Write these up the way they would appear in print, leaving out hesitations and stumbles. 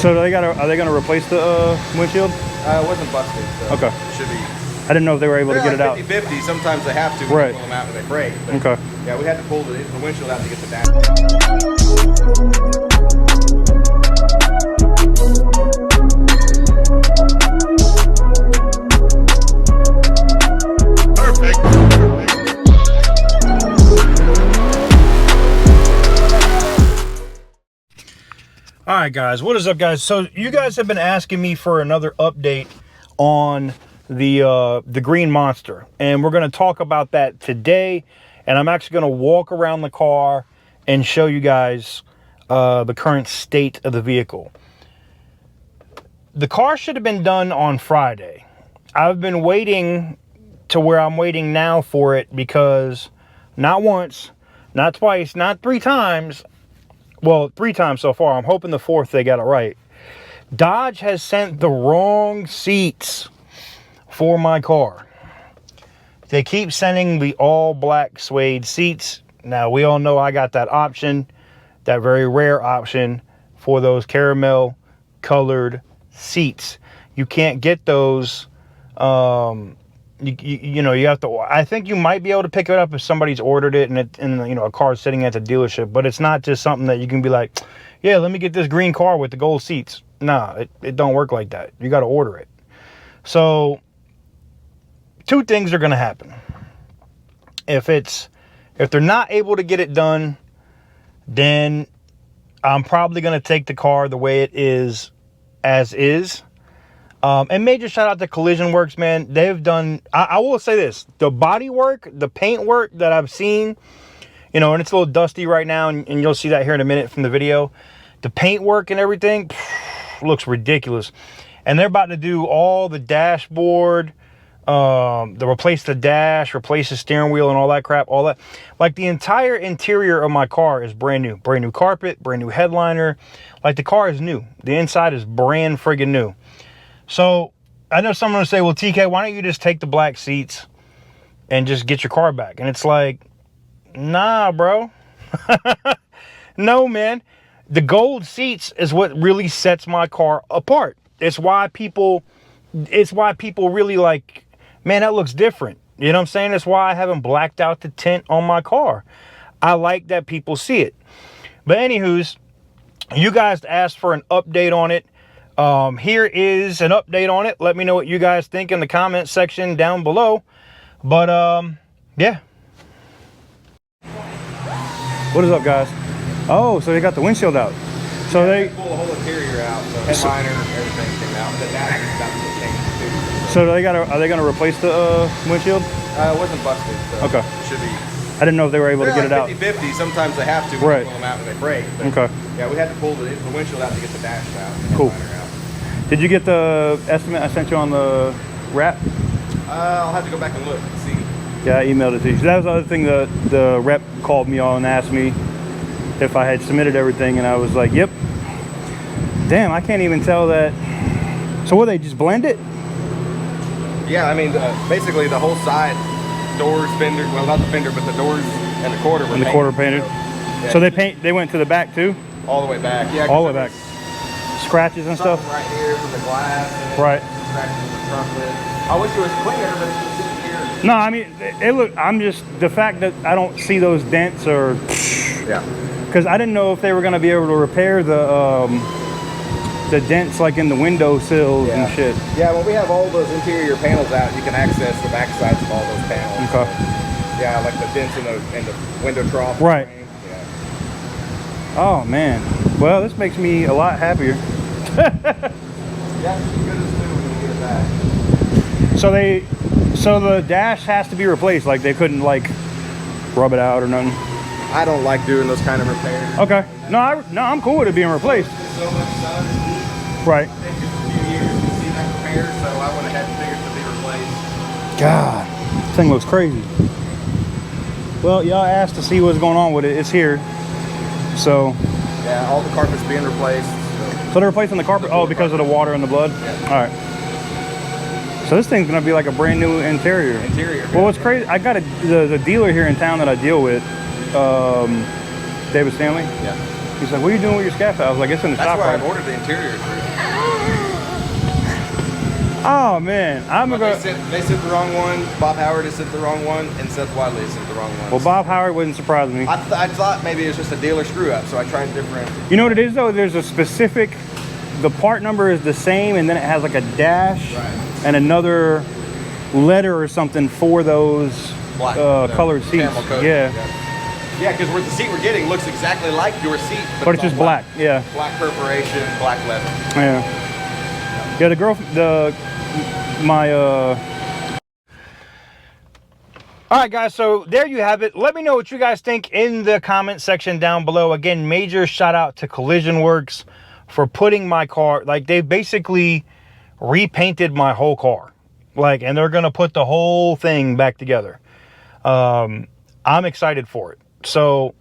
So are they gonna replace the windshield? It wasn't busted, so okay. It should be. I didn't know if they were able to get it out. 50-50. Sometimes they have to right. pull them out and they break. But okay. Yeah, we had to pull the windshield out to get the dash. All right, guys, what is up, guys? So you guys have been asking me for another update on the green Monster, and we're going to talk about that today. And I'm actually going to walk around the car and show you guys the current state of the vehicle. The car should have been done on Friday. I've been waiting to where I'm waiting now for it because not once, not twice, not 3 times. Well, 3 times so far. I'm hoping the 4th they got it right. Dodge has sent the wrong seats for my car. They keep sending the all black suede seats. Now, we all know I got that option, that very rare option for those caramel colored seats. You can't get those. You know, you have to, I think you might be able to pick it up if somebody's ordered it and you know, a car's sitting at the dealership, but it's not just something that you can be like, yeah, let me get this green car with the gold seats. Nah, it don't work like that. You got to order it. So 2 things are going to happen. If they're not able to get it done, then I'm probably going to take the car the way it is, as is. And major shout out to Collision Works, man. They've done, I will say this, the body work, the paint work that I've seen, you know, and it's a little dusty right now, and you'll see that here in a minute from the video. The paint work and everything looks ridiculous. And they're about to do all the dashboard, replace the dash, replace the steering wheel and all that crap, all that. Like the entire interior of my car is brand new. Brand new carpet, brand new headliner. Like the car is new. The inside is brand friggin' new. So I know someone will say, well, TK, why don't you just take the black seats and just get your car back? And it's like, nah, bro. No, man. The gold seats is what really sets my car apart. It's why people really like, man, that looks different. You know what I'm saying? That's why I haven't blacked out the tint on my car. I like that people see it. But anywho's, you guys asked for an update on it. Here is an update on it. Let me know what you guys think in the comment section down below. But yeah. What is up, guys? Oh, so they got the windshield out. So they pull the whole interior out. The headliner, everything came out. The dash is about to change too. So are they gonna replace the windshield? It wasn't busted. So okay. It should be. I didn't know if they were able to get it out. 50-50. Sometimes they have to right. pull them out and they break. But okay. Yeah, we had to pull the windshield out to get the dash out. Cool. Did you get the estimate I sent you on the wrap? I'll have to go back and look and see. Yeah, I emailed it to you. So that was the other thing, the rep called me on and asked me if I had submitted everything, and I was like, yep. Damn, I can't even tell that. So what, they just blend it? Yeah, I mean, basically the whole side, doors, fender, well, not the fender, but the doors and the quarter were painted. The quarter painted. So, yeah. They went to the back too? All the way back, yeah. All the way back. Scratches and stuff? Right here from the glass. And right. Scratches in the front lid. I wish it was cleaner, but it's just here. No, I mean, I'm just, the fact that I don't see those dents or... Yeah. Because I didn't know if they were going to be able to repair the dents like in the window sills and shit. Yeah, when we have all those interior panels out, you can access the back sides of all those panels. Okay. So, yeah, like the dents in the window trough. Right. Yeah. Oh, man. Well, this makes me a lot happier. Yeah, it's as good as new when you get it back. So the dash has to be replaced. Like they couldn't like rub it out or nothing. I don't like doing those kind of repairs. Okay. No, I'm cool with it being replaced. So much sun. Right. It takes a few years to see that repair, so I went ahead and figured to be replaced. God, this thing looks crazy. Well, y'all asked to see what's going on with it. It's here. So. Yeah, all the carpet's being replaced. So they're replacing the carpet? Oh, because of the water and the blood? Yeah. All right. So this thing's gonna be like a brand new interior. Well, what's crazy, I got the dealer here in town that I deal with, David Stanley. Yeah. He's like, what are you doing with your Scatpack? I was like, it's in the shop That's why right I ordered the interior. Oh man, They sent the wrong one. Bob Howard has sent the wrong one, and Seth Wadley has sent the wrong one. Well, Bob Howard wouldn't surprise me. I thought maybe it was just a dealer screw up, so I tried different. You know what it is though? There's a specific, the part number is the same, and then it has like a dash and another letter or something for those Black, colored seats. Yeah. Yeah, because where the seat we're getting looks exactly like your seat, but it's just black. Yeah. Black perforation, black leather. Yeah. Yeah, the girl, all right guys, so there you have it. Let me know what you guys think in the comment section down below. Again, major shout out to Collision Works for putting my car, like they basically repainted my whole car, like, and they're gonna put the whole thing back together. I'm excited for it. So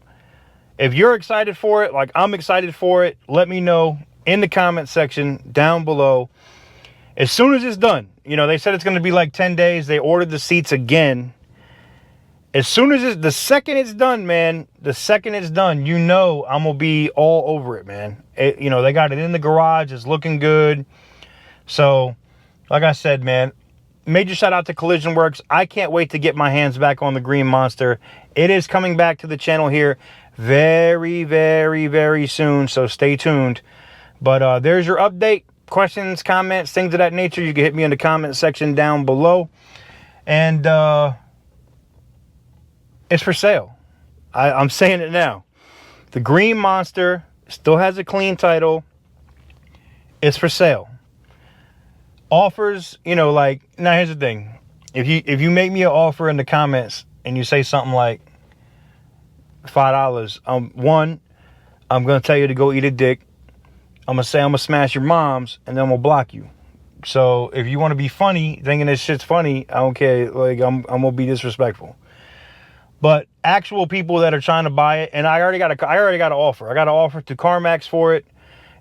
if you're excited for it, like I'm excited for it, let me know in the comment section down below. As soon as it's done, you know, they said it's going to be like 10 days. They ordered the seats again. As soon as the second it's done, man, the second it's done, you know, I'm going to be all over it, man. You know, they got it in the garage. It's looking good. So like I said, man, major shout out to Collision Works. I can't wait to get my hands back on the green Monster. It is coming back to the channel here very, very, very soon. So stay tuned. But there's your update. Questions, comments, things of that nature, you can hit me in the comment section down below. And it's for sale. I'm saying it now. The green Monster still has a clean title. It's for sale. Offers, you know, like, now here's the thing. If you make me an offer in the comments and you say something like $5, one, I'm gonna tell you to go eat a dick. I'm gonna say I'm gonna smash your moms, and then I'm gonna block you. So if you want to be funny, thinking this shit's funny, I don't care. Like I'm gonna be disrespectful. But actual people that are trying to buy it, and I already got an offer. I got an offer to CarMax for it,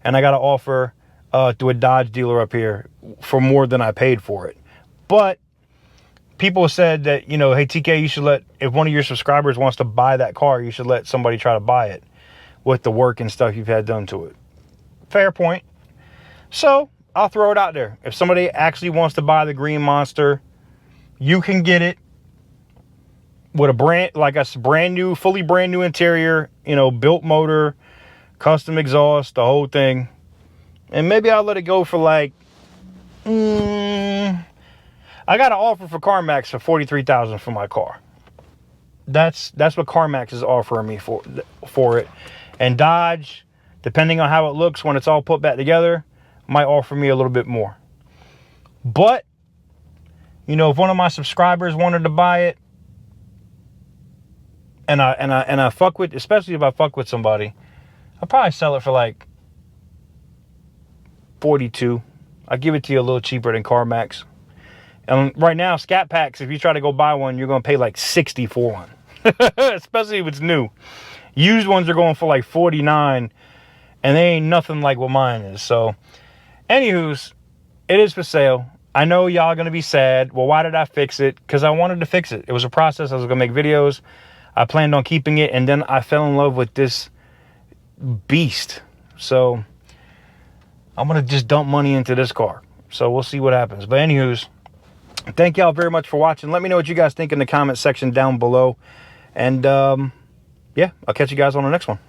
and I got an offer to a Dodge dealer up here for more than I paid for it. But people said that, you know, hey TK, you should let, if one of your subscribers wants to buy that car, you should let somebody try to buy it with the work and stuff you've had done to it. Fair point. So I'll throw it out there. If somebody actually wants to buy the green Monster, you can get it with a brand new, fully brand new interior, you know, built motor, custom exhaust, the whole thing. And maybe I'll let it go for like, I got an offer for CarMax for $43,000 for my car. That's what CarMax is offering me for it. And Dodge, depending on how it looks when it's all put back together, might offer me a little bit more. But, you know, if one of my subscribers wanted to buy it, and I fuck with, especially if I fuck with somebody, I'll probably sell it for like 42. I'll give it to you a little cheaper than CarMax. And right now, Scatpacks, if you try to go buy one, you're going to pay like 60 for one. Especially if it's new. Used ones are going for like 49, and they ain't nothing like what mine is. So, anywho's, it is for sale. I know y'all going to be sad. Well, why did I fix it? Because I wanted to fix it. It was a process. I was going to make videos. I planned on keeping it, and then I fell in love with this beast. So, I'm going to just dump money into this car. So, we'll see what happens. But anywho's, thank y'all very much for watching. Let me know what you guys think in the comment section down below. And, yeah, I'll catch you guys on the next one.